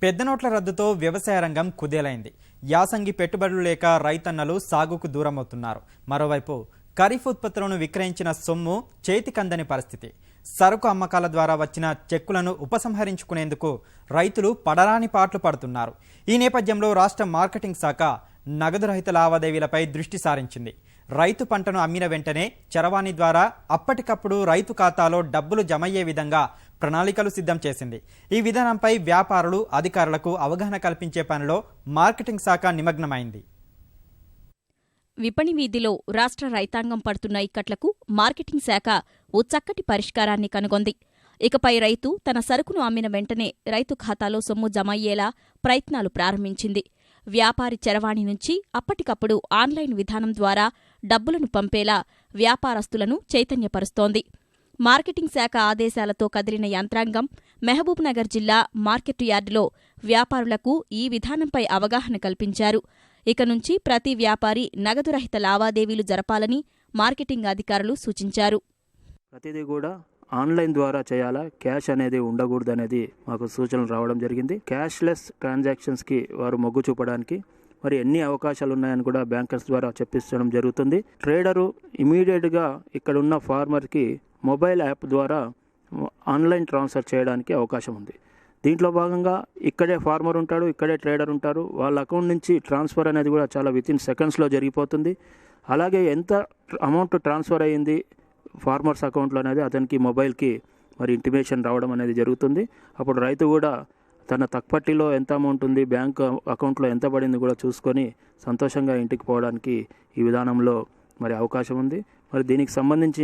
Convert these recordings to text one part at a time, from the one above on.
పెద్ద నోట్ల రద్దుతో వ్యవసాయ రంగం కుదేలైంది. యాసంగి పెట్టుబడులు లేక రైతన్నలు సాగుకు దూరమవుతున్నారు. మరోవైపు ఖరీఫ్ ఉత్పత్తులను విక్రయించిన సొమ్ము చేతికందని పరిస్థితి. సరుకు అమ్మకాల ద్వారా వచ్చిన చెక్కులను ఉపసంహరించుకునేందుకు రైతులు పడరాని పాట్లు పడుతున్నారు. ఈ నేపథ్యంలో రాష్ట్ర మార్కెటింగ్ శాఖ నగదు రహిత లావాదేవీలపై దృష్టి సారించింది. రైతు పంటను అమ్మిన వెంటనే చరవాణి ద్వారా అప్పటికప్పుడు రైతు ఖాతాలో డబ్బులు జమయ్యే విధంగా ప్రణాళికలు సిద్ధం చేసింది. ఈ విధానంపై వ్యాపారులు, అధికారులకు అవగాహన కల్పించే పనిలో మార్కెటింగ్ శాఖ నిమగ్నమైంది. విపణి వీధిలో రాష్ట్ర రైతాంగం పడుతున్న ఇక్కట్లకు మార్కెటింగ్ శాఖ ఓ చక్కటి పరిష్కారాన్ని కనుగొంది. ఇకపై రైతు తన సరుకును అమ్మిన వెంటనే రైతు ఖాతాలో సొమ్ము జమయ్యేలా ప్రయత్నాలు ప్రారంభించింది. వ్యాపారి చరవాణి నుంచి అప్పటికప్పుడు ఆన్లైన్ విధానం ద్వారా డబ్బులను పంపేలా వ్యాపారస్తులను చైతన్యపరుస్తోంది. మార్కెటింగ్ శాఖ ఆదేశాలతో కదిలిన యంత్రాంగం మహబూబ్నగర్ జిల్లా మార్కెట్ యార్డులో వ్యాపారులకు ఈ విధానంపై అవగాహన కల్పించారు. ఇక నుంచి ప్రతి వ్యాపారి నగదు రహిత లావాదేవీలు జరపాలని మార్కెటింగ్ అధికారులు సూచించారు. ప్రతిదీ కూడా ఆన్లైన్ ద్వారా చేయాలా, క్యాష్ అనేది ఉండకూడదనేది మాకు సూచనలు రావడం జరిగింది. క్యాష్లెస్ ట్రాన్సాక్షన్స్కి వారు మొగ్గు చూపడానికి మరి ఎన్ని అవకాశాలు ఉన్నాయని కూడా బ్యాంకర్స్ ద్వారా చెప్పించడం జరుగుతుంది. ట్రేడరు ఇమీడియట్గా ఇక్కడ ఉన్న ఫార్మర్కి మొబైల్ యాప్ ద్వారా ఆన్లైన్ ట్రాన్స్ఫర్ చేయడానికి అవకాశం ఉంది. దీంట్లో భాగంగా ఇక్కడే ఫార్మర్ ఉంటాడు, ఇక్కడే ట్రేడర్ ఉంటారు. వాళ్ళ అకౌంట్ నుంచి ట్రాన్స్ఫర్ అనేది కూడా చాలా వితిన్ సెకండ్స్లో జరిగిపోతుంది. అలాగే ఎంత అమౌంట్ ట్రాన్స్ఫర్ అయ్యింది ఫార్మర్స్ అకౌంట్లో అనేది అతనికి మొబైల్కి మరి ఇంటిమేషన్ రావడం అనేది జరుగుతుంది. అప్పుడు రైతు కూడా తన తక్పట్టిలో ఎంత అమౌంట్ ఉంది, బ్యాంక్ అకౌంట్లో ఎంత పడింది కూడా చూసుకొని సంతోషంగా ఇంటికి పోవడానికి ఈ విధానంలో మరి అవకాశం ఉంది. మరి దీనికి సంబంధించి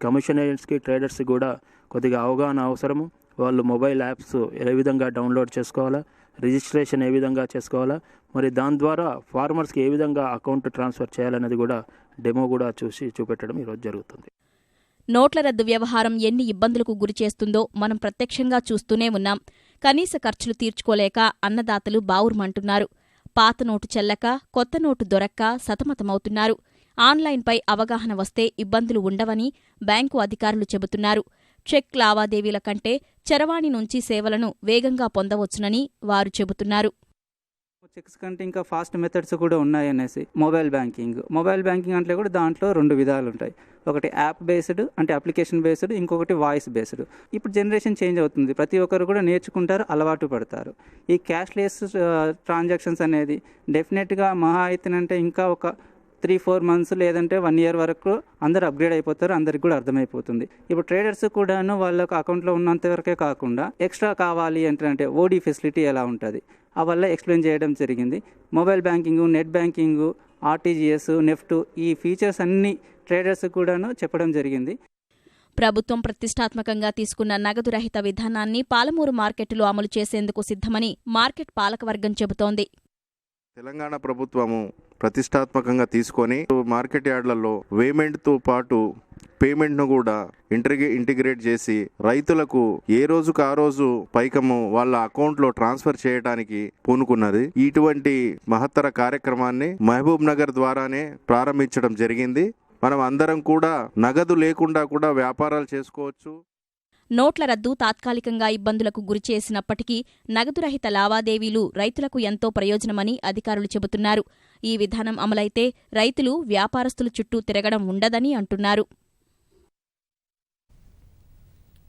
కమిషన్ ఏజెంట్స్కి, ట్రేడర్స్కి కూడా కొద్దిగా అవగాహన అవసరము. వాళ్ళు మొబైల్ యాప్స్ ఏ విధంగా డౌన్లోడ్ చేసుకోవాలా, రిజిస్ట్రేషన్ ఏ విధంగా చేసుకోవాలా, మరి దాని ద్వారా ఫార్మర్స్కి ఏ విధంగా అకౌంట్ ట్రాన్స్ఫర్ చేయాలనేది కూడా డెమో కూడా చూపెట్టడం ఈరోజు జరుగుతుంది. నోట్ల రద్దు వ్యవహారం ఎన్ని ఇబ్బందులకు గురిచేస్తుందో మనం ప్రత్యక్షంగా చూస్తూనే ఉన్నాం. కనీస ఖర్చులు తీర్చుకోలేక అన్నదాతలు బావురుమంటున్నారు. పాత నోటు చెల్లక, కొత్త నోటు దొరక్క సతమతమవుతున్నారు. ఆన్లైన్పై అవగాహన వస్తే ఇబ్బందులు ఉండవని బ్యాంకు అధికారులు చెబుతున్నారు. చెక్ లావాదేవీల కంటే చరవాణి నుంచి సేవలను వేగంగా పొందవచ్చునని వారు చెబుతున్నారు. చెక్స్ కంటే ఇంకా ఫాస్ట్ మెథడ్స్ కూడా ఉన్నాయనేసి మొబైల్ బ్యాంకింగ్ అంటే కూడా దాంట్లో 2 విధాలు ఉంటాయి. ఒకటి యాప్ బేస్డ్ అంటే అప్లికేషన్ బేస్డ్, ఇంకొకటి వాయిస్ బేస్డ్. ఇప్పుడు జనరేషన్ చేంజ్ అవుతుంది, ప్రతి ఒక్కరు కూడా నేర్చుకుంటారు, అలవాటు పడతారు. ఈ క్యాష్లెస్ ట్రాన్సాక్షన్స్ అనేది డెఫినెట్గా మహా అయితేనంటే ఇంకా ఒక 3-4 మంత్స్ లేదంటే 1 year వరకు అందరూ అప్గ్రేడ్ అయిపోతారు, అందరికి కూడా అర్థమైపోతుంది. ఇప్పుడు ట్రేడర్స్ కూడాను వాళ్ళకు అకౌంట్లో ఉన్నంత వరకే కాకుండా ఎక్స్ట్రా కావాలి అంటే ఓడీ ఫెసిలిటీ ఎలా ఉంటుంది అవల్ల ఎక్స్ప్లెయిన్ చేయడం జరిగింది. Mobile banking, net banking, RTGS, NEFT ఈ ఫీచర్స్ అన్ని ట్రేడర్స్ కూడాను చెప్పడం జరిగింది. ప్రభుత్వం ప్రతిష్టాత్మకంగా తీసుకున్న నగదు రహిత విధానాన్ని పాలమూరు మార్కెట్లో అమలు చేసేందుకు సిద్ధమని మార్కెట్ పాలకవర్గం చెబుతోంది. తెలంగాణ ప్రభుత్వము ప్రతిష్టాత్మకంగా తీసుకొని మార్కెట్ యార్డ్లలో పేమెంట్తో పాటు పేమెంట్ను కూడా ఇంటిగ్రేట్ చేసి రైతులకు ఏ రోజుకు ఆ రోజు పైకము వాళ్ళ అకౌంట్లో ట్రాన్స్ఫర్ చేయడానికి పూనుకున్నది. ఇటువంటి మహత్తర కార్యక్రమాన్ని మహబూబ్ నగర్ ద్వారానే ప్రారంభించడం జరిగింది. మనం అందరం కూడా నగదు లేకుండా కూడా వ్యాపారాలు చేసుకోవచ్చు. నోట్ల రద్దు తాత్కాలికంగా ఇబ్బందులకు గురిచేసినప్పటికీ నగదు రహిత లావాదేవీలు రైతులకు ఎంతో ప్రయోజనమని అధికారులు చెబుతున్నారు. ఈ విధానం అమలైతే రైతులు, వ్యాపారస్తుల చుట్టూ తిరగడం ఉండదని అంటున్నారు.